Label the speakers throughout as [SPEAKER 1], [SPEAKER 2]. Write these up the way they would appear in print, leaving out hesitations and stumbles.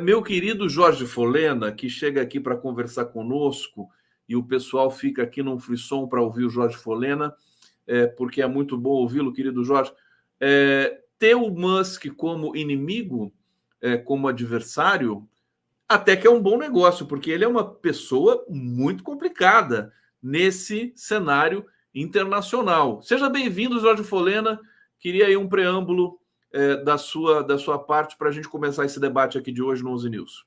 [SPEAKER 1] Meu querido Jorge Folena, que chega aqui para conversar conosco, e o pessoal fica aqui num frisson para ouvir o Jorge Folena, porque é muito bom ouvi-lo, querido Jorge. Ter o Musk como inimigo, como adversário, até que é um bom negócio, porque ele é uma pessoa muito complicada nesse cenário internacional. Seja bem-vindo, Jorge Folena. Queria aí um preâmbulo da sua parte para a gente começar esse debate aqui de hoje no 11 News.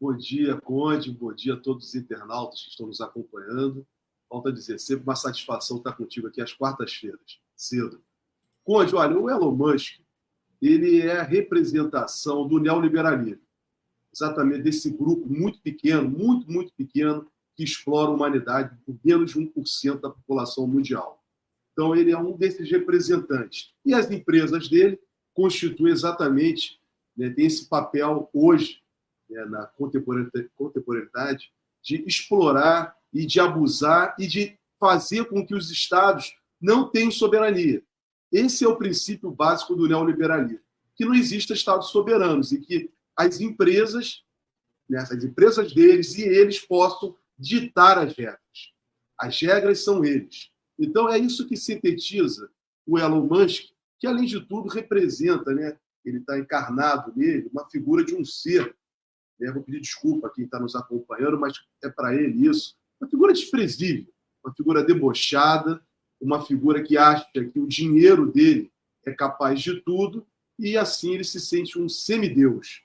[SPEAKER 2] Bom dia, Conde. Bom dia a todos os internautas que estão nos acompanhando. Falta dizer, sempre uma satisfação estar contigo aqui às quartas-feiras, cedo. Conde, olha, o Elon Musk, ele é a representação do neoliberalismo. Exatamente desse grupo muito pequeno, muito pequeno, que explora a humanidade por menos de 1% da população mundial. Então, ele é um desses representantes. E as empresas dele constituem exatamente, tem esse papel hoje, na contemporaneidade, de explorar e de abusar e de fazer com que os Estados não tenham soberania. Esse é o princípio básico do neoliberalismo, que não existam Estados soberanos e que as empresas deles e eles possam ditar as regras. As regras são eles. Então, é isso que sintetiza o Elon Musk, que, além de tudo, representa, ele está encarnado nele, uma figura de um ser. Vou pedir desculpa a quem está nos acompanhando, mas é para ele isso. Uma figura desprezível, uma figura debochada, uma figura que acha que o dinheiro dele é capaz de tudo e, assim, ele se sente um semideus.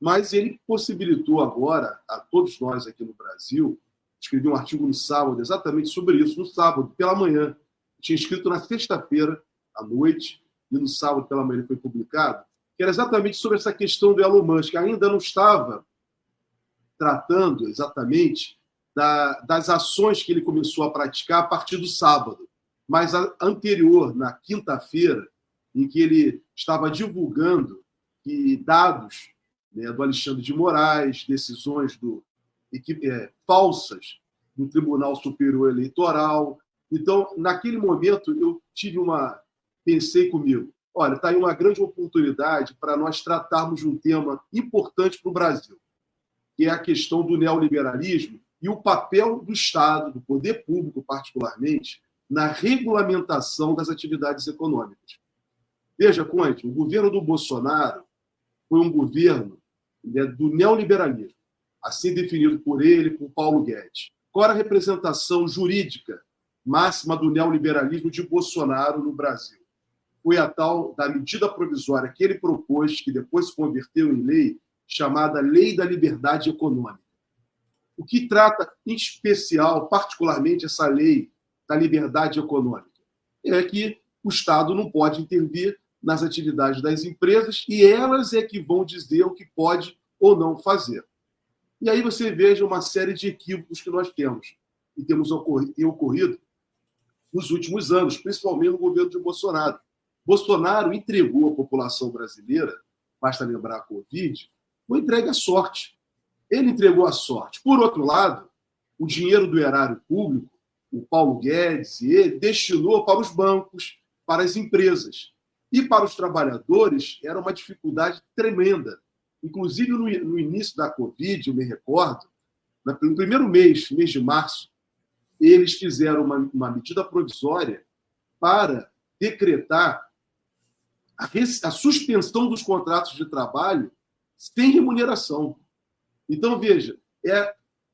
[SPEAKER 2] Mas ele possibilitou agora, a todos nós aqui no Brasil, escrevi um artigo no sábado exatamente sobre isso, no sábado, pela manhã. Tinha escrito na sexta-feira, à noite, e no sábado, pela manhã, ele foi publicado, que era exatamente sobre essa questão do Elon Musk. Ainda não estava tratando exatamente das ações que ele começou a praticar a partir do sábado, mas a anterior, na quinta-feira, em que ele estava divulgando que dados do Alexandre de Moraes, decisões falsas do Tribunal Superior Eleitoral. Então, naquele momento, eu pensei comigo, olha, está aí uma grande oportunidade para nós tratarmos de um tema importante para o Brasil, que é a questão do neoliberalismo e o papel do Estado, do poder público particularmente, na regulamentação das atividades econômicas. Veja, Conde, o governo do Bolsonaro foi um governo do neoliberalismo, assim definido por ele e por Paulo Guedes. Qual era a representação jurídica máxima do neoliberalismo de Bolsonaro no Brasil? Foi a tal da medida provisória que ele propôs, que depois se converteu em lei, chamada Lei da Liberdade Econômica. O que trata, em especial, particularmente, essa lei da liberdade econômica? É que o Estado não pode intervir nas atividades das empresas e elas é que vão dizer o que pode ou não fazer. E aí você veja uma série de equívocos que nós temos e tem ocorrido nos últimos anos, principalmente no governo de Bolsonaro. Bolsonaro entregou à população brasileira, basta lembrar a Covid, foi entregue à sorte. Ele entregou a sorte. Por outro lado, o dinheiro do erário público, o Paulo Guedes e ele, destinou para os bancos, para as empresas. E para os trabalhadores era uma dificuldade tremenda. Inclusive, no início da Covid, eu me recordo, no primeiro mês de março, eles fizeram uma medida provisória para decretar a suspensão dos contratos de trabalho sem remuneração. Então, veja,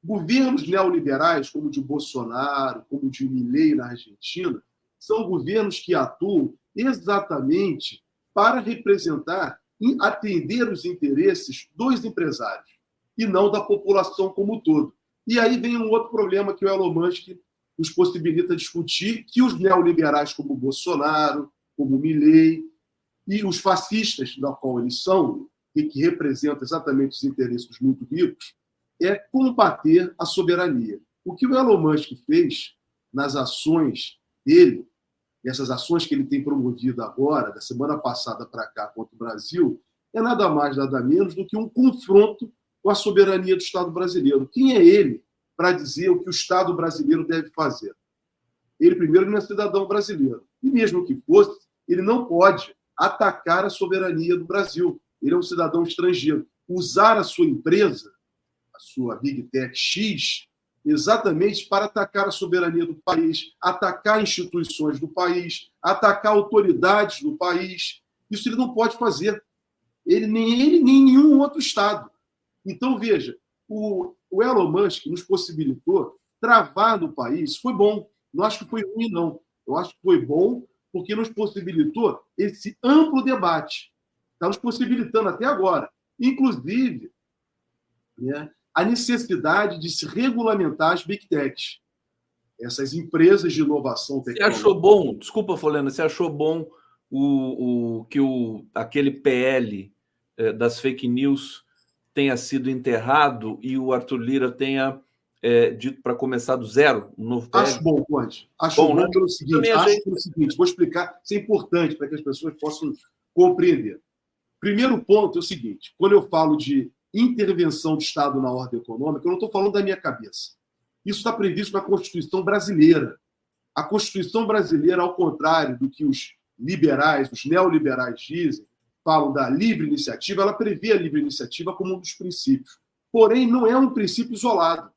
[SPEAKER 2] governos neoliberais, como o de Bolsonaro, como o de Milei na Argentina, são governos que atuam exatamente para representar e atender os interesses dos empresários e não da população como um todo. E aí vem um outro problema que o Elon Musk nos possibilita discutir, que os neoliberais como Bolsonaro, como Milei e os fascistas, da qual eles são, e que representam exatamente os interesses dos muito ricos, é combater a soberania. O que o Elon Musk fez nas ações dele, essas ações que ele tem promovido agora, da semana passada para cá contra o Brasil, é nada mais, nada menos do que um confronto com a soberania do Estado brasileiro. Quem é ele para dizer o que o Estado brasileiro deve fazer? Ele, primeiro, não é cidadão brasileiro. E mesmo que fosse, ele não pode atacar a soberania do Brasil. ele é um cidadão estrangeiro, usar a sua empresa, a sua Big Tech X, exatamente para atacar a soberania do país, atacar instituições do país, atacar autoridades do país. Isso ele não pode fazer. Nem ele, nem nenhum outro Estado. Então, veja, o Elon Musk nos possibilitou travar no país. Foi bom. Não acho que foi ruim, não. Eu acho que foi bom porque nos possibilitou esse amplo debate. Está nos possibilitando até agora. Inclusive, né, a necessidade de se regulamentar as Big Techs. Essas empresas de inovação tecnológica.
[SPEAKER 1] Você achou bom, desculpa, Folena, você achou bom aquele PL das fake news tenha sido enterrado e o Arthur Lira tenha dito para começar do zero, um novo PL?
[SPEAKER 2] Acho bom, Conde. Acho bom, né? Pelo seguinte, vou explicar, isso é importante para que as pessoas possam compreender. Primeiro ponto é o seguinte, quando eu falo de intervenção do Estado na ordem econômica, eu não estou falando da minha cabeça. Isso está previsto na Constituição brasileira. A Constituição brasileira, ao contrário do que os liberais, os neoliberais dizem, falam da livre iniciativa, ela prevê a livre iniciativa como um dos princípios. Porém, não é um princípio isolado.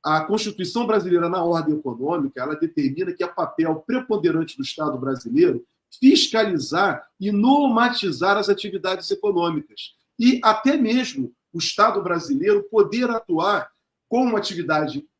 [SPEAKER 2] A Constituição brasileira, na ordem econômica, ela determina que é papel preponderante do Estado brasileiro fiscalizar e normatizar as atividades econômicas. E até mesmo o Estado brasileiro poder atuar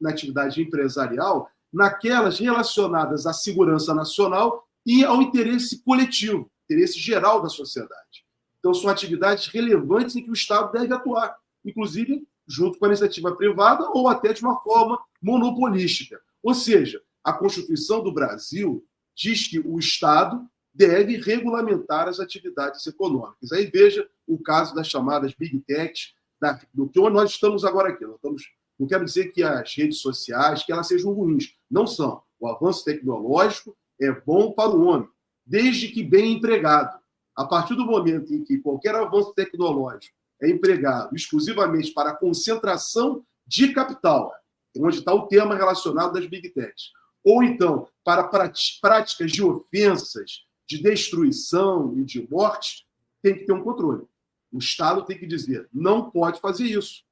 [SPEAKER 2] na atividade empresarial naquelas relacionadas à segurança nacional e ao interesse coletivo, interesse geral da sociedade. Então, são atividades relevantes em que o Estado deve atuar, inclusive junto com a iniciativa privada ou até de uma forma monopolística. Ou seja, a Constituição do Brasil diz que o Estado deve regulamentar as atividades econômicas. Aí veja o caso das chamadas Big Techs, do que nós estamos agora aqui. Não quero dizer que as redes sociais que elas sejam ruins. Não são. O avanço tecnológico é bom para o homem, desde que bem empregado. A partir do momento em que qualquer avanço tecnológico é empregado exclusivamente para a concentração de capital, onde está o tema relacionado das Big Techs, ou então para práticas de ofensas, de destruição e de morte, tem que ter um controle. O Estado tem que dizer, não pode fazer isso.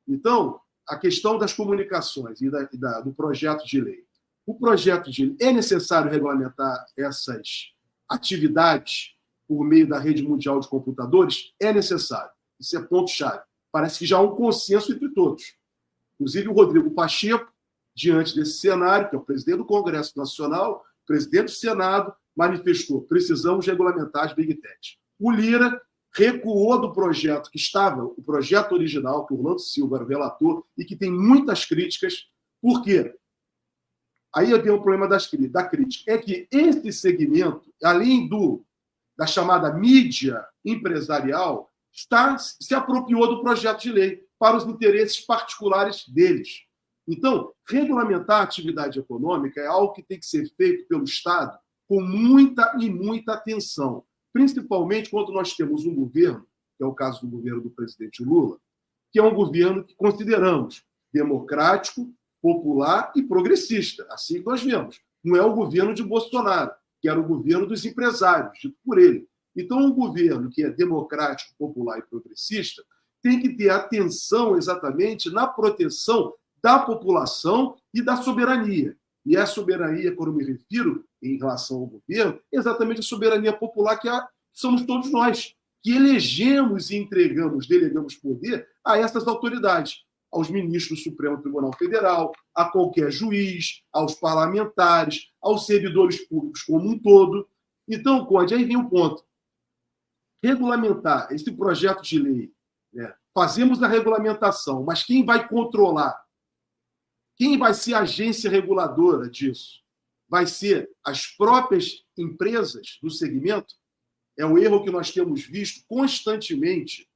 [SPEAKER 2] Então, a questão das comunicações e do projeto de lei. O projeto de lei, é necessário regulamentar essas atividades por meio da rede mundial de computadores? É necessário. Isso é ponto-chave. Parece que já há um consenso entre todos. Inclusive, o Rodrigo Pacheco, diante desse cenário, que é o presidente do Congresso Nacional, presidente do Senado, manifestou: precisamos regulamentar as Big Techs. O Lira recuou do projeto que estava, o projeto original, que o Orlando Silva era o relator, e que tem muitas críticas. Por quê? Aí eu tenho um problema da crítica. É que esse segmento, além da chamada mídia empresarial, se apropriou do projeto de lei para os interesses particulares deles. Então, regulamentar a atividade econômica é algo que tem que ser feito pelo Estado com muita e muita atenção, principalmente quando nós temos um governo, que é o caso do governo do presidente Lula, que é um governo que consideramos democrático, popular e progressista, assim que nós vemos. Não é o governo de Bolsonaro, que era o governo dos empresários, dito por ele. Então, um governo que é democrático, popular e progressista tem que ter atenção exatamente na proteção da população e da soberania. E a soberania, quando me refiro em relação ao governo, é exatamente a soberania popular que somos todos nós, que elegemos e delegamos poder a essas autoridades, aos ministros do Supremo Tribunal Federal, a qualquer juiz, aos parlamentares, aos servidores públicos como um todo. Então, Conde, aí vem o ponto. Regulamentar esse projeto de lei, né? Fazemos a regulamentação, mas quem vai controlar? Quem vai ser a agência reguladora disso? Vai ser as próprias empresas do segmento? É um erro que nós temos visto constantemente,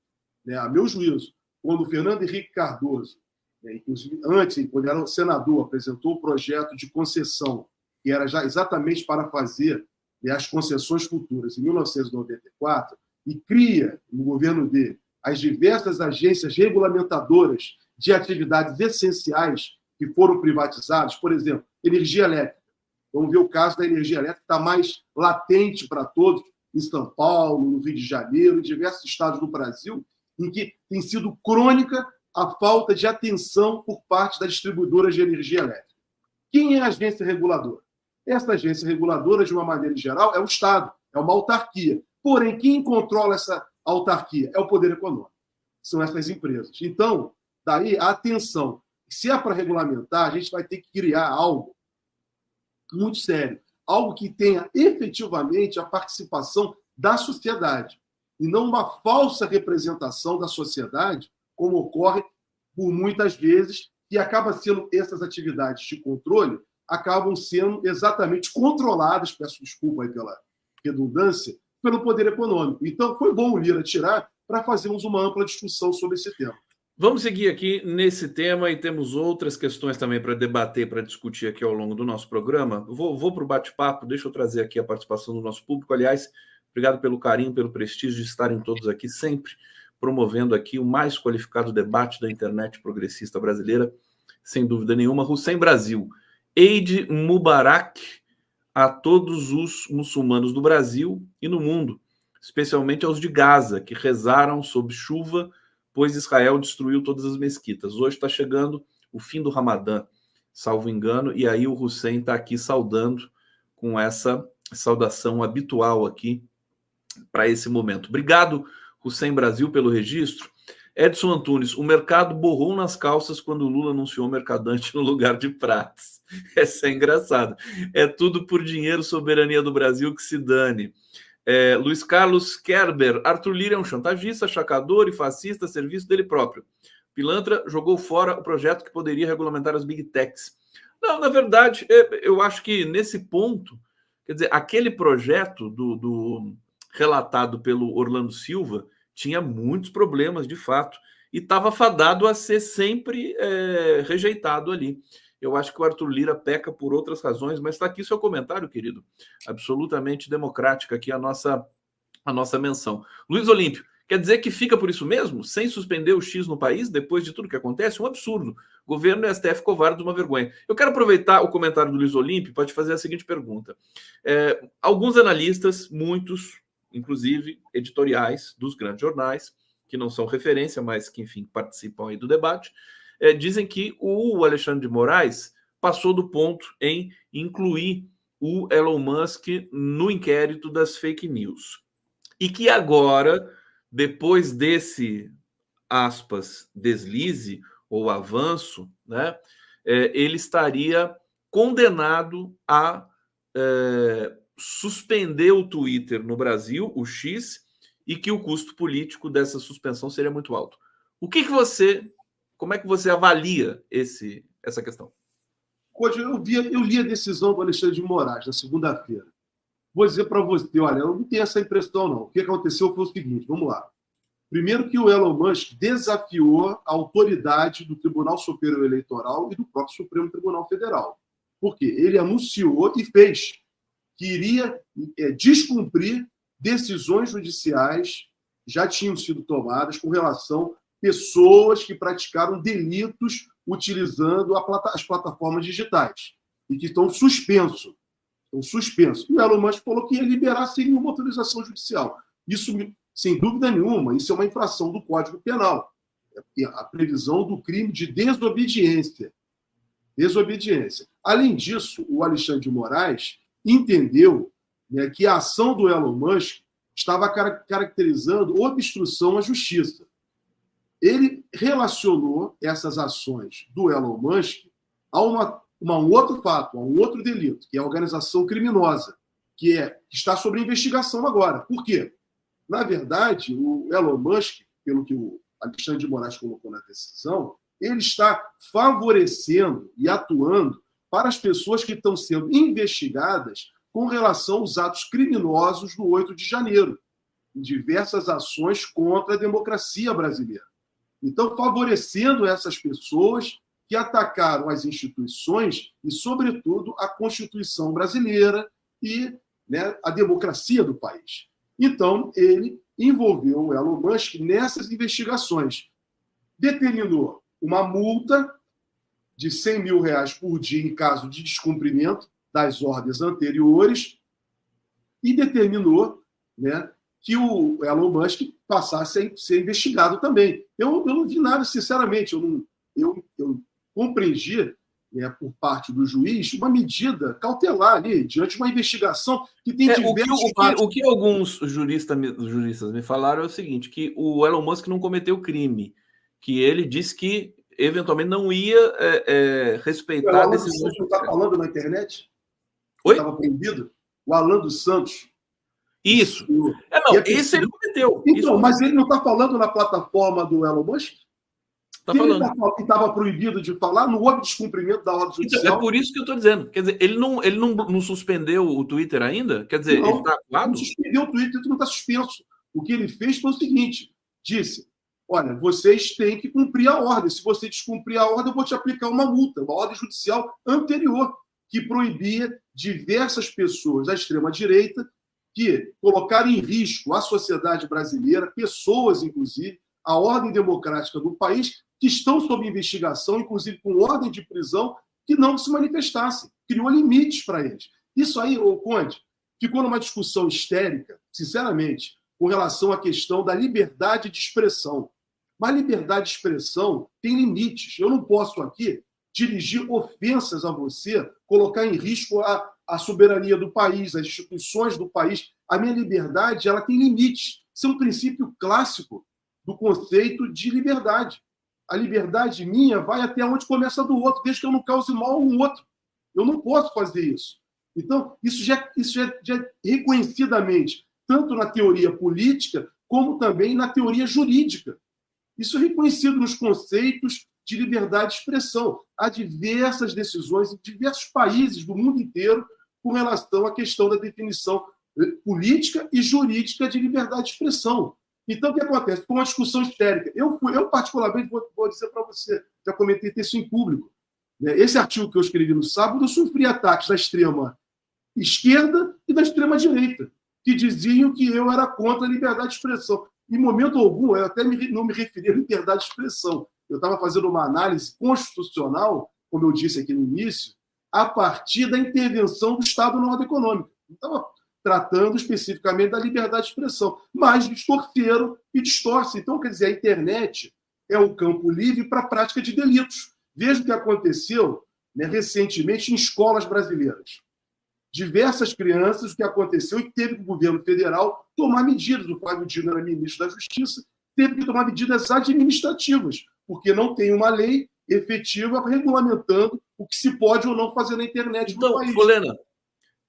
[SPEAKER 2] né, a meu juízo, quando o Fernando Henrique Cardoso, né, inclusive antes, quando era senador, apresentou o projeto de concessão, que era já exatamente para fazer, né, as concessões futuras, em 1994, e cria, no governo dele, as diversas agências regulamentadoras de atividades essenciais que foram privatizadas, por exemplo, energia elétrica. Vamos ver o caso da energia elétrica, que está mais latente para todos, em São Paulo, no Rio de Janeiro, em diversos estados do Brasil, em que tem sido crônica a falta de atenção por parte das distribuidoras de energia elétrica. Quem é a agência reguladora? Essa agência reguladora, de uma maneira geral, é o Estado, é uma autarquia. Porém, quem controla essa autarquia é o poder econômico. São essas empresas. Então, daí a atenção. Se é para regulamentar, a gente vai ter que criar algo muito sério. Algo que tenha efetivamente a participação da sociedade. E não uma falsa representação da sociedade, como ocorre por muitas vezes, e acaba sendo essas atividades de controle, acabam sendo exatamente controladas, peço desculpa aí pela redundância, pelo poder econômico. Então, foi bom o Lira tirar para fazermos uma ampla discussão sobre esse tema.
[SPEAKER 1] Vamos seguir aqui nesse tema e temos outras questões também para debater, para discutir aqui ao longo do nosso programa. Vou para o bate-papo, deixa eu trazer aqui a participação do nosso público. Aliás, obrigado pelo carinho, pelo prestígio de estarem todos aqui sempre, promovendo aqui o mais qualificado debate da internet progressista brasileira, sem dúvida nenhuma. Hussein Brasil, Eid Mubarak a todos os muçulmanos do Brasil e no mundo, especialmente aos de Gaza, que rezaram sob chuva, pois Israel destruiu todas as mesquitas. Hoje está chegando o fim do Ramadã, salvo engano, e aí o Hussein está aqui saudando com essa saudação habitual aqui para esse momento. Obrigado, Hussein Brasil, pelo registro. Edson Antunes, o mercado borrou nas calças quando o Lula anunciou mercadante no lugar de pratos. Essa é engraçado. É tudo por dinheiro, soberania do Brasil, que se dane. Luiz Carlos Kerber, Arthur Lira é um chantagista, chacador e fascista a serviço dele próprio. Pilantra jogou fora o projeto que poderia regulamentar as Big Techs. Não, na verdade, eu acho que nesse ponto, quer dizer, aquele projeto relatado pelo Orlando Silva tinha muitos problemas, de fato, e estava fadado a ser sempre rejeitado ali. Eu acho que o Arthur Lira peca por outras razões, mas está aqui seu comentário, querido. Absolutamente democrática aqui a nossa menção. Luiz Olímpio, quer dizer que fica por isso mesmo? Sem suspender o X no país, depois de tudo que acontece? Um absurdo. Governo e STF covarde, uma vergonha. Eu quero aproveitar o comentário do Luiz Olímpio para te fazer a seguinte pergunta. Alguns analistas, muitos, inclusive editoriais dos grandes jornais, que não são referência, mas que, enfim, participam aí do debate, dizem que o Alexandre de Moraes passou do ponto em incluir o Elon Musk no inquérito das fake news. E que agora, depois desse, aspas, deslize ou avanço, né, ele estaria condenado a suspender o Twitter no Brasil, o X, e que o custo político dessa suspensão seria muito alto. Como é que você avalia essa questão?
[SPEAKER 2] Eu li a decisão do Alexandre de Moraes na segunda-feira. Vou dizer para você, olha, eu não tenho essa impressão, não. O que aconteceu foi o seguinte, vamos lá. Primeiro que o Elon Musk desafiou a autoridade do Tribunal Superior Eleitoral e do próprio Supremo Tribunal Federal. Por quê? Ele anunciou e fez que iria descumprir decisões judiciais já tinham sido tomadas com relação a pessoas que praticaram delitos utilizando as plataformas digitais e que estão suspensos. E o Elon Musk falou que ia liberar sem nenhuma autorização judicial. Isso, sem dúvida nenhuma, isso é uma infração do Código Penal. A previsão do crime de desobediência. Além disso, o Alexandre de Moraes entendeu, né, que a ação do Elon Musk estava caracterizando obstrução à justiça. Ele relacionou essas ações do Elon Musk a um outro fato, a um outro delito, que é a organização criminosa, que está sob investigação agora. Por quê? Na verdade, o Elon Musk, pelo que o Alexandre de Moraes colocou na decisão, ele está favorecendo e atuando para as pessoas que estão sendo investigadas com relação aos atos criminosos do 8 de janeiro, em diversas ações contra a democracia brasileira. Então, favorecendo essas pessoas que atacaram as instituições e, sobretudo, a Constituição brasileira e, né, a democracia do país. Então, ele envolveu o Elon Musk nessas investigações. Determinou uma multa de R$100 mil por dia em caso de descumprimento das ordens anteriores e determinou né, que o Elon Musk passasse a ser investigado também. Eu não vi nada, sinceramente, eu compreendi, né, por parte do juiz, uma medida cautelar ali, diante de uma investigação que tem diversos fatos.
[SPEAKER 1] O que alguns juristas me falaram é o seguinte, que o Elon Musk não cometeu crime, que ele disse que eventualmente não ia respeitar
[SPEAKER 2] O
[SPEAKER 1] decisões.
[SPEAKER 2] Santos não está falando na internet?
[SPEAKER 1] Oi?
[SPEAKER 2] Estava proibido? O Alan dos Santos.
[SPEAKER 1] Isso. Esse ele cometeu.
[SPEAKER 2] Então, mas ele não está falando na plataforma do Elon Musk?
[SPEAKER 1] Está falando.
[SPEAKER 2] Ele estava proibido de falar, não houve descumprimento da ordem judicial.
[SPEAKER 1] Então, é por isso que eu estou dizendo. Quer dizer, ele não suspendeu o Twitter ainda? Quer dizer, ele está acuado?
[SPEAKER 2] Não suspendeu o Twitter, não está suspenso. O que ele fez foi o seguinte: disse, olha, vocês têm que cumprir a ordem. Se você descumprir a ordem, eu vou te aplicar uma multa, uma ordem judicial anterior, que proibia diversas pessoas da extrema-direita que colocaram em risco a sociedade brasileira, pessoas, inclusive, a ordem democrática do país, que estão sob investigação, inclusive com ordem de prisão, que não se manifestassem. Criou limites para eles. Isso aí, Conde, ficou numa discussão histérica, sinceramente, com relação à questão da liberdade de expressão. Mas liberdade de expressão tem limites. Eu não posso aqui dirigir ofensas a você, colocar em risco a soberania do país, as instituições do país. A minha liberdade, ela tem limites. Isso é um princípio clássico do conceito de liberdade. A liberdade minha vai até onde começa a do outro, desde que eu não cause mal ao outro. Eu não posso fazer isso. Então, isso já reconhecidamente, tanto na teoria política, como também na teoria jurídica. Isso é reconhecido nos conceitos de liberdade de expressão. Há diversas decisões em diversos países do mundo inteiro com relação à questão da definição política e jurídica de liberdade de expressão. Então, o que acontece? Com uma discussão histérica. Eu particularmente, vou dizer para você, já comentei isso em público. Esse artigo que eu escrevi no sábado, eu sofri ataques da extrema esquerda e da extrema direita, que diziam que eu era contra a liberdade de expressão. Em momento algum, eu até não me referi à liberdade de expressão. Eu estava fazendo uma análise constitucional, como eu disse aqui no início, a partir da intervenção do Estado na ordem econômica. Não estava tratando especificamente da liberdade de expressão, mas distorceram e distorcem. Então, quer dizer, a internet é um campo livre para a prática de delitos. Veja o que aconteceu, né, recentemente em escolas brasileiras. Diversas crianças, o que aconteceu e teve que o governo federal tomar medidas. O Flávio Dino era ministro da Justiça, teve que tomar medidas administrativas, porque não tem uma lei efetiva regulamentando o que se pode ou não fazer na internet no país.
[SPEAKER 1] Folena,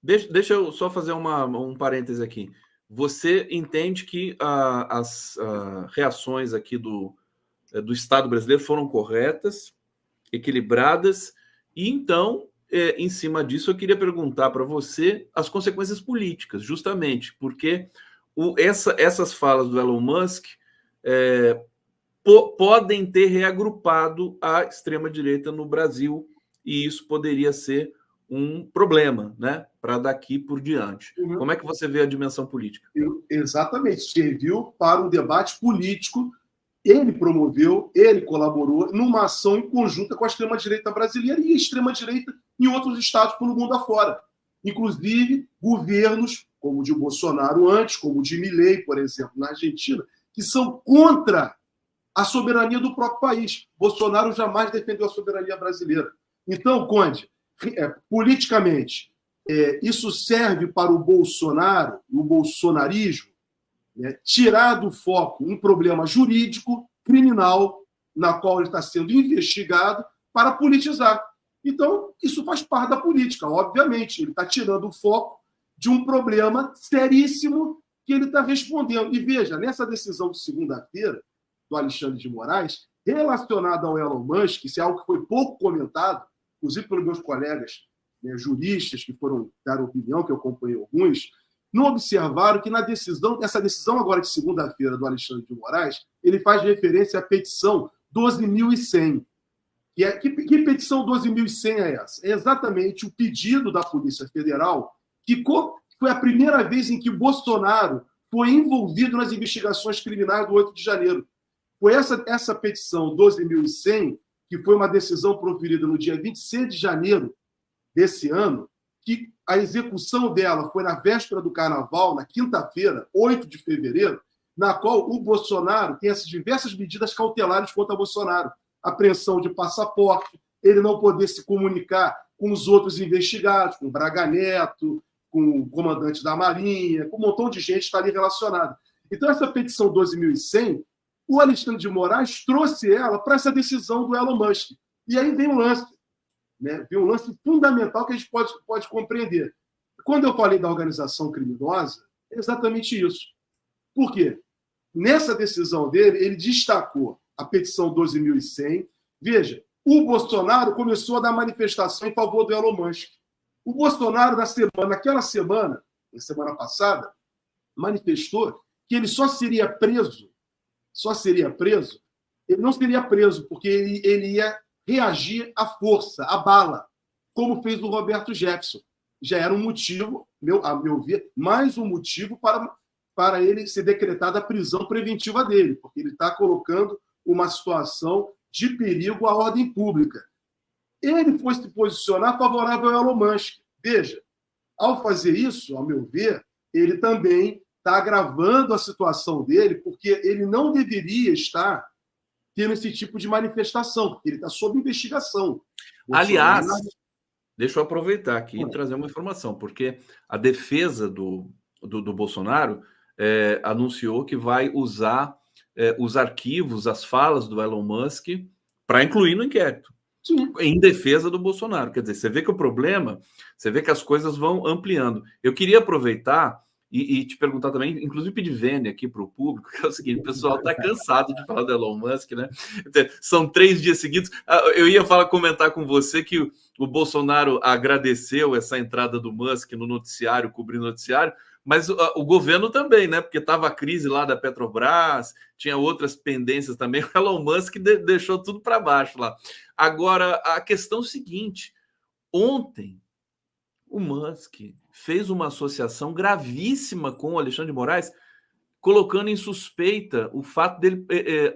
[SPEAKER 1] deixa eu só fazer um parêntese aqui. Você entende que as reações aqui do Estado brasileiro foram corretas, equilibradas, e então, em cima disso, eu queria perguntar para você as consequências políticas, justamente, porque essas falas do Elon Musk podem ter reagrupado a extrema-direita no Brasil, e isso poderia ser um problema, né, para daqui por diante. Uhum. Como é que você vê a dimensão política?
[SPEAKER 2] Exatamente, serviu para um debate político. Ele promoveu, ele colaborou numa ação em conjunta com a extrema-direita brasileira e a extrema-direita em outros estados pelo mundo afora. Inclusive, governos como o de Bolsonaro antes, como o de Milei, por exemplo, na Argentina, que são contra a soberania do próprio país. Bolsonaro jamais defendeu a soberania brasileira. Então, Conde, politicamente, isso serve para o Bolsonaro, o bolsonarismo, tirar do foco um problema jurídico, criminal, na qual ele está sendo investigado, para politizar. Então, isso faz parte da política, obviamente. Ele está tirando o foco de um problema seríssimo que ele está respondendo. E veja, nessa decisão de segunda-feira, do Alexandre de Moraes, relacionada ao Elon Musk, isso é algo que foi pouco comentado, inclusive pelos meus colegas, né, juristas que foram dar opinião, que eu acompanhei alguns, não observaram que essa decisão agora de segunda-feira do Alexandre de Moraes, ele faz referência à petição 12.100. Que petição 12.100 é essa? É exatamente o pedido da Polícia Federal, que foi a primeira vez em que Bolsonaro foi envolvido nas investigações criminais do 8 de janeiro. Foi essa petição 12.100, que foi uma decisão proferida no dia 26 de janeiro desse ano, que a execução dela foi na véspera do Carnaval, na quinta-feira, 8 de fevereiro, na qual o Bolsonaro tem essas diversas medidas cautelares contra Bolsonaro. Apreensão de passaporte, ele não poder se comunicar com os outros investigados, com o Braga Neto, com o comandante da Marinha, com um montão de gente que está ali relacionada. Então, essa petição 12.100, o Alexandre de Moraes trouxe ela para essa decisão do Elon Musk. E aí vem um lance, né? Vem um lance fundamental que a gente pode compreender. Quando eu falei da organização criminosa, é exatamente isso. Por quê? Nessa decisão dele, ele destacou a petição 12.100. Veja, o Bolsonaro começou a dar manifestação em favor do Elon Musk. O Bolsonaro, naquela semana, na semana passada, manifestou que ele só seria preso, ele não seria preso, porque ele ia reagir à força, à bala, como fez o Roberto Jefferson. Já era um motivo, a meu ver, mais um motivo para ele ser decretada a prisão preventiva dele, porque ele está colocando uma situação de perigo à ordem pública. Ele foi se posicionar favorável ao Elon Musk. Veja, ao fazer isso, ao meu ver, ele também está agravando a situação dele, porque ele não deveria estar tendo esse tipo de manifestação, porque ele está sob investigação.
[SPEAKER 1] Aliás, deixa eu aproveitar aqui e trazer uma informação, porque a defesa do Bolsonaro anunciou que vai usar os arquivos, as falas do Elon Musk para incluir no inquérito. Sim. Em defesa do Bolsonaro. Quer dizer, você vê que o problema, você vê que as coisas vão ampliando. Eu queria aproveitar e te perguntar também, inclusive pedir vênia aqui para o público, que é o seguinte: o pessoal está cansado de falar do Elon Musk, né? São 3 dias seguidos. Eu ia comentar com você que o Bolsonaro agradeceu essa entrada do Musk no noticiário, cobrindo o noticiário, mas o governo também, né? Porque estava a crise lá da Petrobras, tinha outras pendências também. O Elon Musk deixou tudo para baixo lá. Agora, a questão é o seguinte: ontem o Musk fez uma associação gravíssima com o Alexandre de Moraes, colocando em suspeita o fato dele,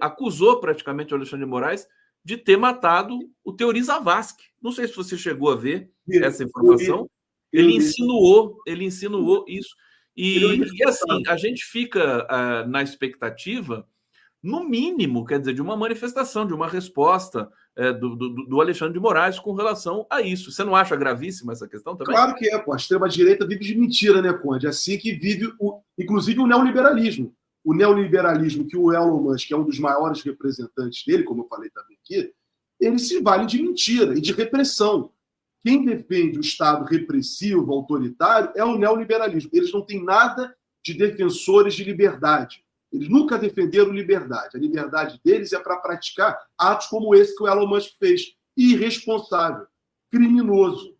[SPEAKER 1] acusou praticamente o Alexandre de Moraes de ter matado o Teori Zavascki. Não sei se você chegou a ver essa informação. Ele insinuou isso. E assim, a gente fica na expectativa, no mínimo, quer dizer, de uma manifestação, de uma resposta do Alexandre de Moraes com relação a isso. Você não acha gravíssima essa questão também?
[SPEAKER 2] Claro que é, pô. A extrema-direita vive de mentira, né, Conde? É assim que vive, inclusive, o neoliberalismo. O neoliberalismo, que o Elon Musk é um dos maiores representantes dele, como eu falei também aqui, ele se vale de mentira e de repressão. Quem defende o Estado repressivo, autoritário, é o neoliberalismo. Eles não têm nada de defensores de liberdade. Eles nunca defenderam liberdade. A liberdade deles é para praticar atos como esse que o Elon Musk fez. Irresponsável, criminoso.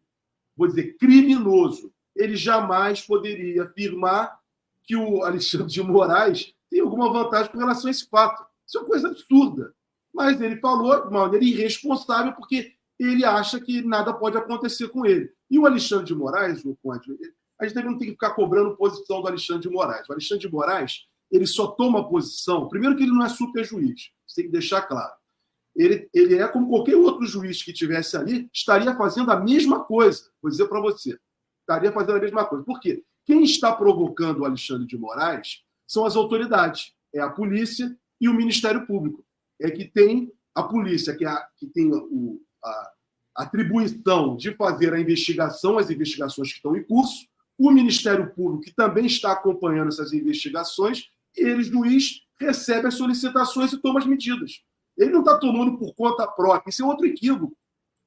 [SPEAKER 2] Vou dizer, criminoso. Ele jamais poderia afirmar que o Alexandre de Moraes tem alguma vantagem com relação a esse fato. Isso é uma coisa absurda. Mas ele falou de maneira irresponsável porque ele acha que nada pode acontecer com ele. E o Alexandre de Moraes, a gente também não tem que ficar cobrando posição do Alexandre de Moraes. O Alexandre de Moraes, ele só toma posição, primeiro que ele não é super juiz, você tem que deixar claro. Ele é como qualquer outro juiz que estivesse ali, estaria fazendo a mesma coisa. Vou dizer para você, estaria fazendo a mesma coisa. Por quê? Quem está provocando o Alexandre de Moraes são as autoridades, é a polícia e o Ministério Público. É que tem a polícia, que tem a atribuição de fazer a investigação, as investigações que estão em curso, o Ministério Público, que também está acompanhando essas investigações, e ele, juiz, recebe as solicitações e toma as medidas. Ele não está tomando por conta própria. Isso é outro equívoco.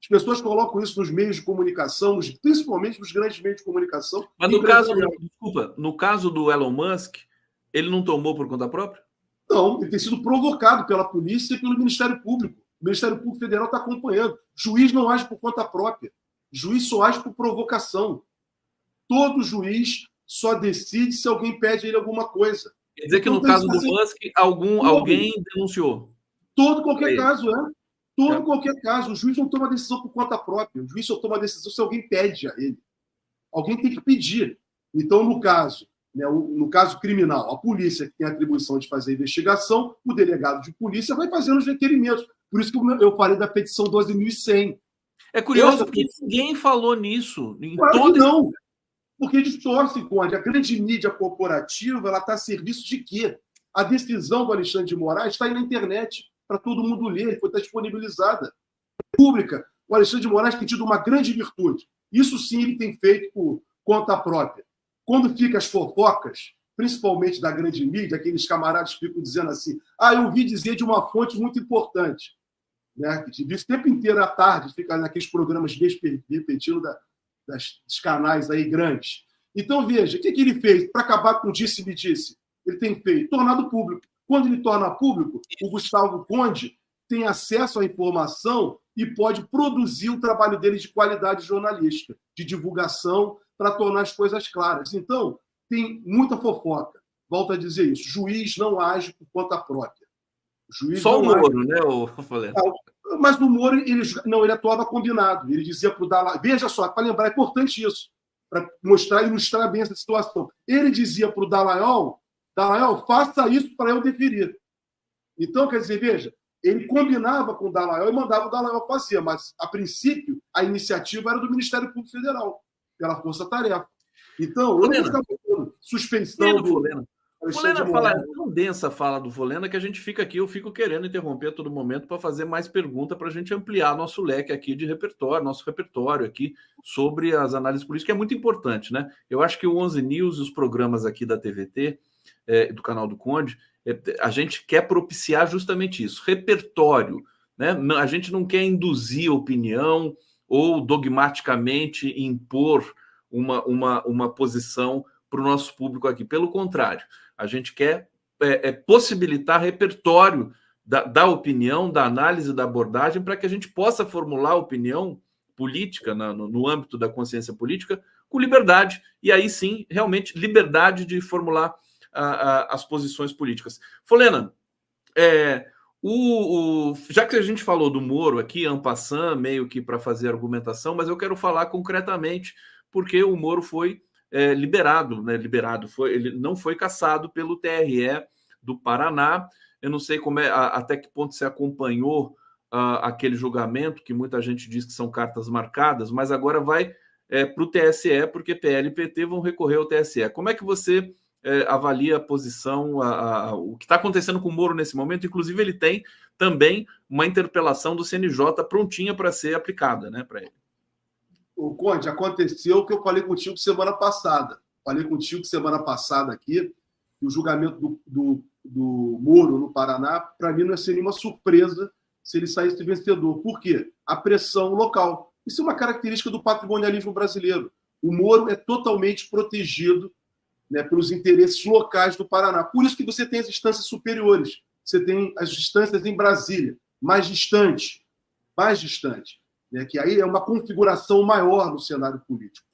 [SPEAKER 2] As pessoas colocam isso nos meios de comunicação, principalmente nos grandes meios de comunicação.
[SPEAKER 1] Mas no caso do Elon Musk, ele não tomou por conta própria?
[SPEAKER 2] Não, ele tem sido provocado pela polícia e pelo Ministério Público. O Ministério Público Federal está acompanhando. Juiz não age por conta própria. Juiz só age por provocação. Todo juiz só decide se alguém pede a ele alguma coisa.
[SPEAKER 1] Quer dizer que no caso do Musk, alguém denunciou?
[SPEAKER 2] Qualquer caso. Qualquer caso. O juiz não toma decisão por conta própria. O juiz só toma decisão se alguém pede a ele. Alguém tem que pedir. Então, no caso criminal, a polícia que tem a atribuição de fazer a investigação, o delegado de polícia vai fazendo os requerimentos. Por isso que eu falei da petição 12.100.
[SPEAKER 1] É curioso porque ninguém falou nisso.
[SPEAKER 2] Claro que não, porque distorce, Conde. A grande mídia corporativa ela está a serviço de quê? A decisão do Alexandre de Moraes está aí na internet para todo mundo ler, foi estar disponibilizada. Pública, o Alexandre de Moraes tem tido uma grande virtude. Isso sim ele tem feito por conta própria. Quando fica as fofocas, principalmente da grande mídia, aqueles camaradas ficam dizendo assim: eu ouvi dizer de uma fonte muito importante, né? Que diz o tempo inteiro à tarde, fica naqueles programas repetindo dos canais aí grandes. Então, veja, o que ele fez para acabar com o disse-me-disse? Ele tem feito, tornado público. Quando ele torna público, o Gustavo Conde tem acesso à informação e pode produzir o trabalho dele de qualidade jornalística, de divulgação, para tornar as coisas claras. Então, tem muita fofoca. Volto a dizer isso. Juiz não age por conta própria.
[SPEAKER 1] Só o Moro, né, Folena?
[SPEAKER 2] Mas no Moro, ele atuava combinado. Ele dizia para o Dallagnol... Veja só, para lembrar, é importante isso, para mostrar e ilustrar bem essa situação. Ele dizia para o Dallagnol, faça isso para eu deferir. Então, quer dizer, veja, ele combinava com o Dallagnol e mandava o Dallagnol fazer, mas, a princípio, a iniciativa era do Ministério Público Federal, pela Força-Tarefa. Então, eu não vou ficar falando suspensão do...
[SPEAKER 1] Folena fala, é tão densa a fala do Folena que a gente fica aqui, eu fico querendo interromper a todo momento para fazer mais pergunta para a gente ampliar nosso leque aqui de repertório, nosso repertório aqui sobre as análises políticas, que é muito importante, né? Eu acho que o 11 News e os programas aqui da TVT, do canal do Conde, a gente quer propiciar justamente isso, repertório, né? A gente não quer induzir opinião ou dogmaticamente impor uma posição para o nosso público aqui. Pelo contrário, a gente quer possibilitar repertório da opinião, da análise, da abordagem, para que a gente possa formular opinião política no âmbito da consciência política com liberdade, e aí sim, realmente, liberdade de formular as posições políticas. Folena, já que a gente falou do Moro aqui, en passant, meio que para fazer argumentação, mas eu quero falar concretamente porque o Moro foi liberado, né? Ele não foi cassado pelo TRE do Paraná. Eu não sei até que ponto você acompanhou aquele julgamento, que muita gente diz que são cartas marcadas, mas agora vai para o TSE, porque PL e PT vão recorrer ao TSE. Como é que você avalia a posição, o que está acontecendo com o Moro nesse momento? Inclusive, ele tem também uma interpelação do CNJ prontinha para ser aplicada, né, para ele.
[SPEAKER 2] O Conde, aconteceu o que eu falei contigo semana passada. Falei contigo semana passada aqui, que o julgamento do Moro no Paraná, para mim, não seria nenhuma surpresa se ele saísse vencedor. Por quê? A pressão local. Isso é uma característica do patrimonialismo brasileiro. O Moro é totalmente protegido, né, pelos interesses locais do Paraná. Por isso que você tem as instâncias superiores. Você tem as instâncias em Brasília, mais distantes, né, que aí é uma configuração maior no cenário político.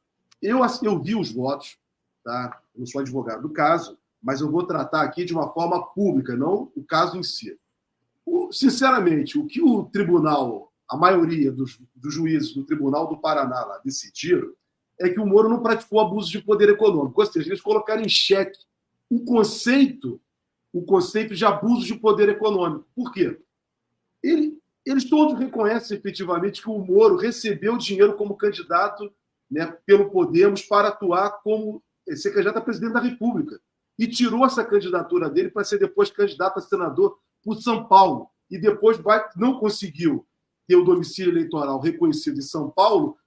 [SPEAKER 2] Eu vi os votos, tá? Eu não sou advogado do caso, mas eu vou tratar aqui de uma forma pública, não o caso em si. Sinceramente, o que o tribunal, a maioria dos juízes do Tribunal do Paraná lá decidiram é que o Moro não praticou abuso de poder econômico, ou seja, eles colocaram em xeque o conceito de abuso de poder econômico. Por quê? Eles todos reconhecem efetivamente que o Moro recebeu dinheiro como candidato, né, pelo Podemos para atuar como ser candidato a presidente da República. E tirou essa candidatura dele para ser depois candidato a senador por São Paulo. E depois não conseguiu ter o domicílio eleitoral reconhecido em São Paulo,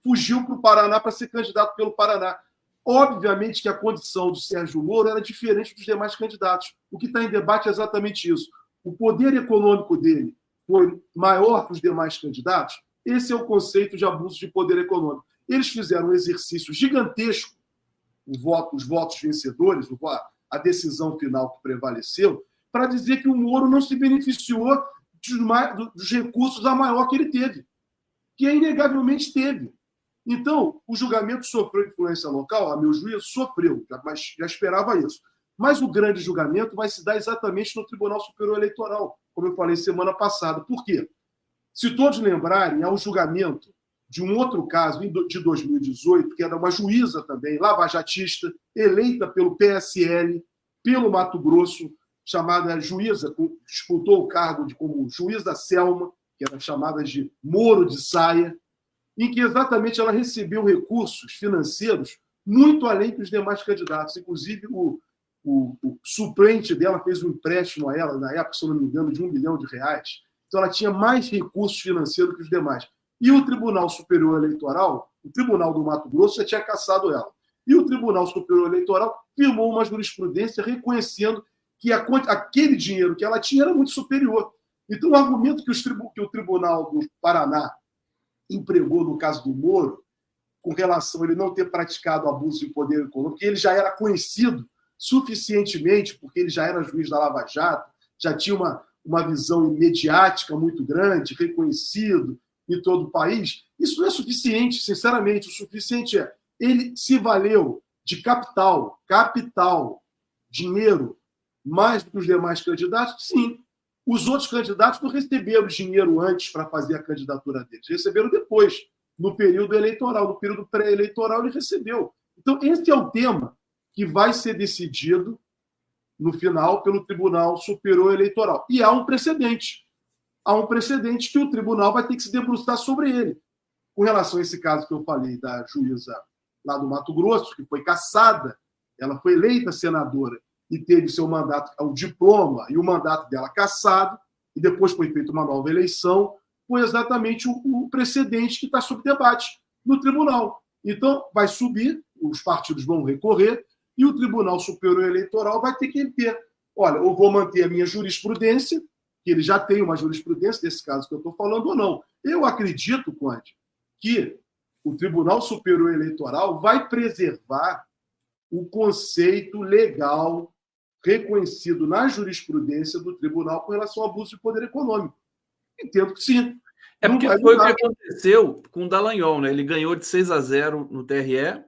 [SPEAKER 2] fugiu para o Paraná para ser candidato pelo Paraná. Obviamente que a condição do Sérgio Moro era diferente dos demais candidatos. O que está em debate é exatamente isso. O poder econômico dele foi maior que os demais candidatos. Esse é o conceito de abuso de poder econômico. Eles fizeram um exercício gigantesco, os votos vencedores, a decisão final que prevaleceu, para dizer que o Moro não se beneficiou dos recursos da maior que ele teve, que inegavelmente teve. Então, o julgamento sofreu influência local, a meu juízo, sofreu, mas já esperava isso. Mas o grande julgamento vai se dar exatamente no Tribunal Superior Eleitoral, como eu falei semana passada. Por quê? Se todos lembrarem, há um julgamento de um outro caso, de 2018, que era uma juíza também, lavajatista, eleita pelo PSL, pelo Mato Grosso, chamada juíza, disputou o cargo como juiz da Selma, que eram chamadas de Moro de Saia, em que exatamente ela recebeu recursos financeiros muito além que os demais candidatos. Inclusive, o suplente dela fez um empréstimo a ela, na época, se eu não me engano, de R$1 milhão. Então, ela tinha mais recursos financeiros que os demais. E o Tribunal Superior Eleitoral, o Tribunal do Mato Grosso, já tinha cassado ela. E o Tribunal Superior Eleitoral firmou uma jurisprudência reconhecendo que aquele dinheiro que ela tinha era muito superior. Então, o argumento que o Tribunal do Paraná empregou no caso do Moro, com relação a ele não ter praticado abuso de poder econômico, que ele já era conhecido suficientemente, porque ele já era juiz da Lava Jato, já tinha uma visão mediática muito grande, reconhecido em todo o país, isso não é suficiente, sinceramente. O suficiente é ele se valeu de capital, dinheiro, mais do que os demais candidatos? Sim. Os outros candidatos não receberam dinheiro antes para fazer a candidatura deles, receberam depois, no período eleitoral, no período pré-eleitoral ele recebeu. Então, esse é o tema que vai ser decidido no final pelo Tribunal Superior Eleitoral. E há um precedente. Há um precedente que o tribunal vai ter que se debruçar sobre ele. Com relação a esse caso que eu falei da juíza lá do Mato Grosso, que foi cassada, ela foi eleita senadora e teve seu mandato, o diploma e o mandato dela cassado, e depois foi feita uma nova eleição, foi exatamente o precedente que está sob debate no tribunal. Então, vai subir, os partidos vão recorrer, e o Tribunal Superior Eleitoral vai ter que ter, olha, eu vou manter a minha jurisprudência, que ele já tem uma jurisprudência desse caso que eu estou falando, ou não. Eu acredito, Conde, que o Tribunal Superior Eleitoral vai preservar o conceito legal reconhecido na jurisprudência do tribunal com relação ao abuso de poder econômico. Entendo que sim.
[SPEAKER 1] É porque foi o que aconteceu com o Dallagnol, né? Ele ganhou de 6-0 no TRE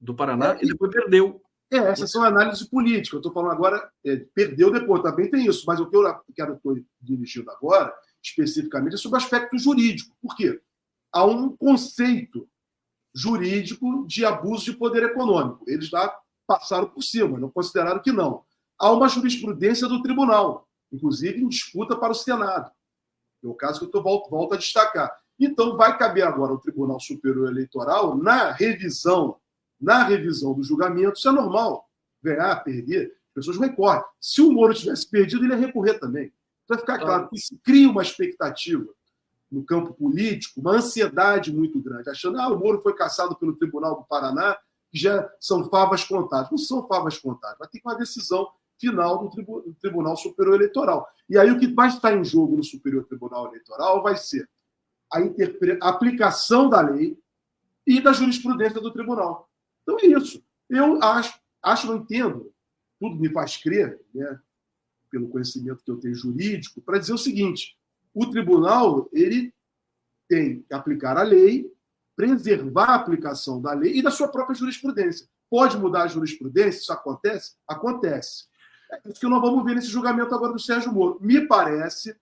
[SPEAKER 1] do Paraná e depois perdeu.
[SPEAKER 2] Essas são análises políticas. Eu estou falando agora, perdeu depois, também tem isso. Mas o que eu estou dirigindo agora, especificamente, é sobre o aspecto jurídico. Por quê? Há um conceito jurídico de abuso de poder econômico. Eles lá passaram por cima, não consideraram que não. Há uma jurisprudência do tribunal, inclusive em disputa para o Senado. É o caso que eu volto a destacar. Então, vai caber agora ao Tribunal Superior Eleitoral, na revisão do julgamento, isso é normal. Ganhar, perder, as pessoas recorrem. Se o Moro tivesse perdido, ele ia recorrer também. Vai ficar claro que se cria uma expectativa no campo político, uma ansiedade muito grande, achando que o Moro foi cassado pelo Tribunal do Paraná, que já são favas contadas. Não são favas contadas, vai ter uma decisão final do Tribunal Superior Eleitoral. E aí o que vai estar em jogo no Superior Tribunal Eleitoral vai ser a aplicação da lei e da jurisprudência do tribunal. Então é isso. Eu não entendo, tudo me faz crer, né, pelo conhecimento que eu tenho jurídico, para dizer o seguinte: o tribunal ele tem que aplicar a lei, preservar a aplicação da lei e da sua própria jurisprudência. Pode mudar a jurisprudência? Isso acontece? Acontece. É isso que nós vamos ver nesse julgamento agora do Sérgio Moro. Me parece,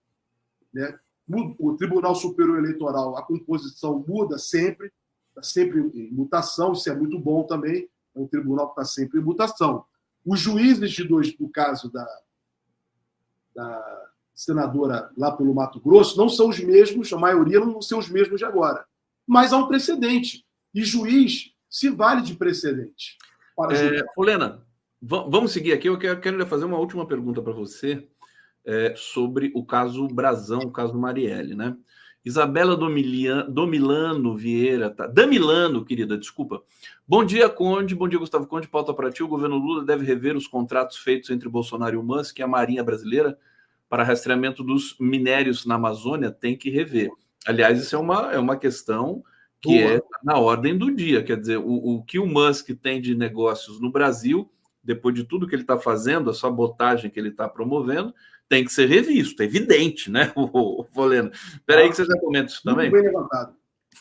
[SPEAKER 2] né, o Tribunal Superior Eleitoral, a composição muda sempre, está sempre em mutação, isso é muito bom também, é um tribunal que está sempre em mutação. Os juízes do caso da senadora lá pelo Mato Grosso não são os mesmos, a maioria não vão ser os mesmos de agora. Mas há um precedente, e juiz se vale de precedente.
[SPEAKER 1] Folena, vamos seguir aqui. Eu quero fazer uma última pergunta para você sobre o caso Brazão, o caso Marielle, né? Isabela Damilano Vieira, tá? Damilano, querida, desculpa. Bom dia, Conde. Bom dia, Gustavo Conde. Pauta para ti. O governo Lula deve rever os contratos feitos entre Bolsonaro e o Musk e a Marinha Brasileira para rastreamento dos minérios na Amazônia. Tem que rever. Aliás, isso é uma questão que é na ordem do dia. Quer dizer, o que o Musk tem de negócios no Brasil, depois de tudo que ele está fazendo, a sabotagem que ele está promovendo, tem que ser revisto, é evidente, né, o Folena? Espera aí que você já comenta isso também.
[SPEAKER 2] Muito bem levantado.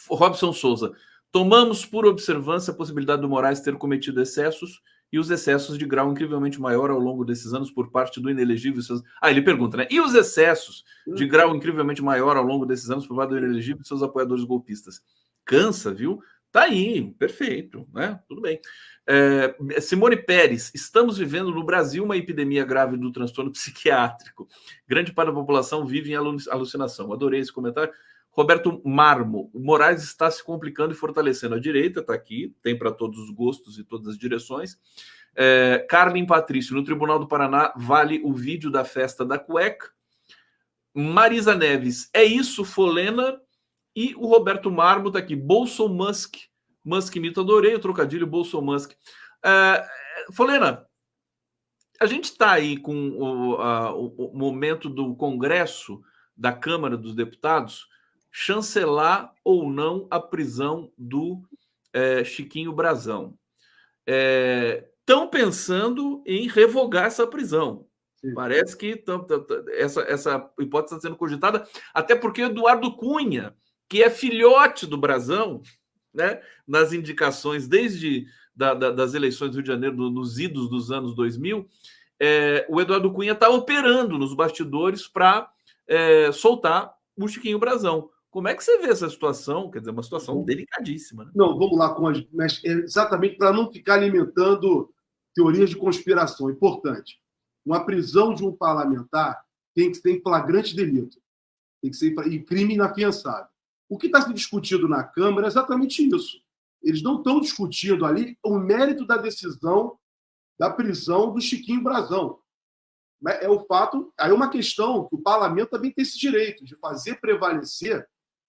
[SPEAKER 1] Robson Souza. Tomamos por observância a possibilidade do Moraes ter cometido excessos e os excessos de grau incrivelmente maior ao longo desses anos por parte do inelegível. Ele pergunta, né? E os excessos de grau incrivelmente maior ao longo desses anos por parte do inelegível e seus apoiadores golpistas? Cansa, viu? Tá aí, perfeito, né? Tudo bem. Simone Pérez, estamos vivendo no Brasil uma epidemia grave do transtorno psiquiátrico. Grande parte da população vive em alucinação. Adorei esse comentário. Roberto Marmo, o Moraes está se complicando e fortalecendo a direita, está aqui, tem para todos os gostos e todas as direções. Carlin Patrício, no Tribunal do Paraná, vale o vídeo da festa da cueca. Marisa Neves, é isso, Folena. E o Roberto Marmo está aqui, Bolson Musk. Musk mito, adorei o trocadilho, Bolson Musk. Folena, a gente está aí com o momento do Congresso, da Câmara dos Deputados, chancelar ou não a prisão do Chiquinho Brazão. Estão pensando em revogar essa prisão. Sim. Parece que essa hipótese está sendo cogitada, até porque Eduardo Cunha, que é filhote do Brazão, né, nas indicações desde das eleições do Rio de Janeiro, nos idos dos anos 2000, o Eduardo Cunha está operando nos bastidores para soltar o Chiquinho Brazão. Como é que você vê essa situação? Quer dizer, uma situação delicadíssima. Né?
[SPEAKER 2] Não, vamos lá, mas exatamente para não ficar alimentando teorias de conspiração. Importante. Uma prisão de um parlamentar tem que ser flagrante delito. Tem que ser crime inafiançável. O que está se discutindo na Câmara é exatamente isso. Eles não estão discutindo ali o mérito da decisão da prisão do Chiquinho Brazão. É o fato, aí é uma questão que o parlamento também tem esse direito de fazer prevalecer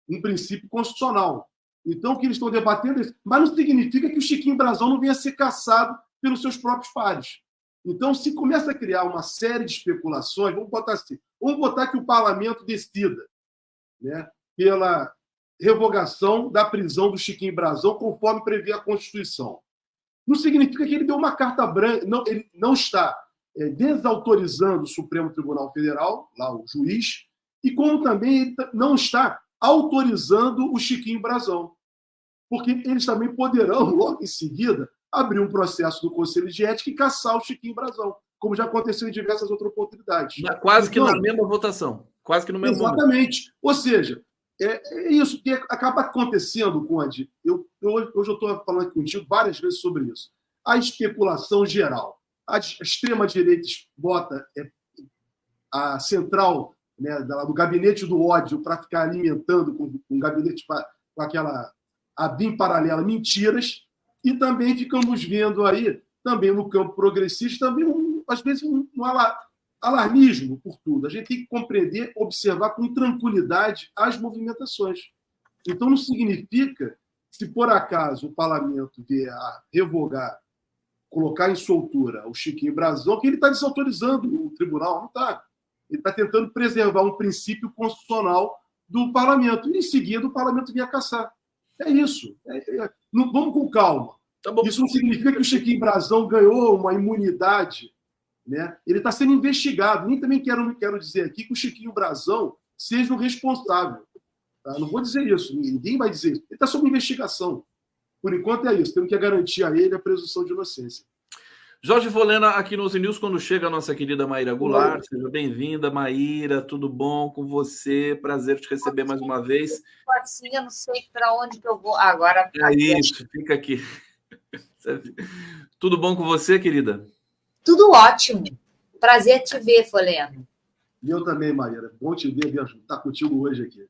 [SPEAKER 2] um princípio constitucional. Então, o que eles estão debatendo é isso. Mas não significa que o Chiquinho Brazão não venha a ser caçado pelos seus próprios pares. Então, se começa a criar uma série de especulações, vamos botar assim, vamos botar que o parlamento decida, né, pela revogação da prisão do Chiquinho Brazão, conforme prevê a Constituição. Não significa que ele deu uma carta branca, não, ele não está desautorizando o Supremo Tribunal Federal, lá o juiz, e como também ele não está autorizando o Chiquinho Brazão. Porque eles também poderão, logo em seguida, abrir um processo do Conselho de Ética e caçar o Chiquinho Brazão, como já aconteceu em diversas outras oportunidades.
[SPEAKER 1] Quase que na mesma votação. Quase que no mesmo momento.
[SPEAKER 2] Exatamente. Ou seja, é isso que acaba acontecendo, Conde. Hoje eu estou falando aqui contigo várias vezes sobre isso. A especulação geral. A extrema-direita bota a central, né, do gabinete do ódio para ficar alimentando com um gabinete com aquela ABIN paralela mentiras, e também ficamos vendo aí, também no campo progressista, também às vezes um alarmismo por tudo. A gente tem que compreender, observar com tranquilidade as movimentações. Então não significa, se por acaso o parlamento vier a revogar, colocar em soltura o Chiquinho Brazão, que ele está desautorizando o tribunal, não está. Ele está tentando preservar um princípio constitucional do parlamento. E, em seguida, o parlamento vinha caçar. É isso. Vamos com calma.
[SPEAKER 1] Tá bom.
[SPEAKER 2] Isso não significa que o Chiquinho Brazão ganhou uma imunidade. Né? Ele está sendo investigado. Nem também quero dizer aqui que o Chiquinho Brazão seja o responsável. Tá? Não vou dizer isso. Ninguém vai dizer isso. Ele está sob investigação. Por enquanto é isso. Temos que garantir a ele a presunção de inocência.
[SPEAKER 1] Jorge Folena, aqui no Ozzy News, quando chega a nossa querida Maíra Goulart. Seja bem-vinda, Maíra. Tudo bom com você? Prazer te receber mais uma vez.
[SPEAKER 3] Eu não sei para onde que eu vou. Agora.
[SPEAKER 1] É isso, fica aqui. Tudo bom com você, querida?
[SPEAKER 3] Tudo ótimo. Prazer te ver, Folena.
[SPEAKER 2] E eu também, Maíra. Bom te ver, estar contigo hoje aqui.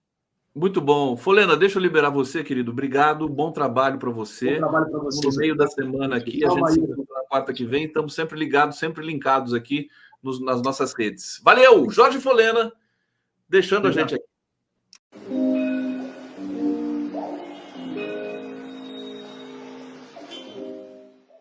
[SPEAKER 1] Muito bom. Folena, deixa eu liberar você, querido. Obrigado. Bom trabalho para você.
[SPEAKER 2] Bom trabalho para você.
[SPEAKER 1] No meio da semana aqui. A gente se encontra na quarta que vem. Estamos sempre ligados, sempre linkados aqui nas nossas redes. Valeu! Jorge Folena, deixando a gente aqui.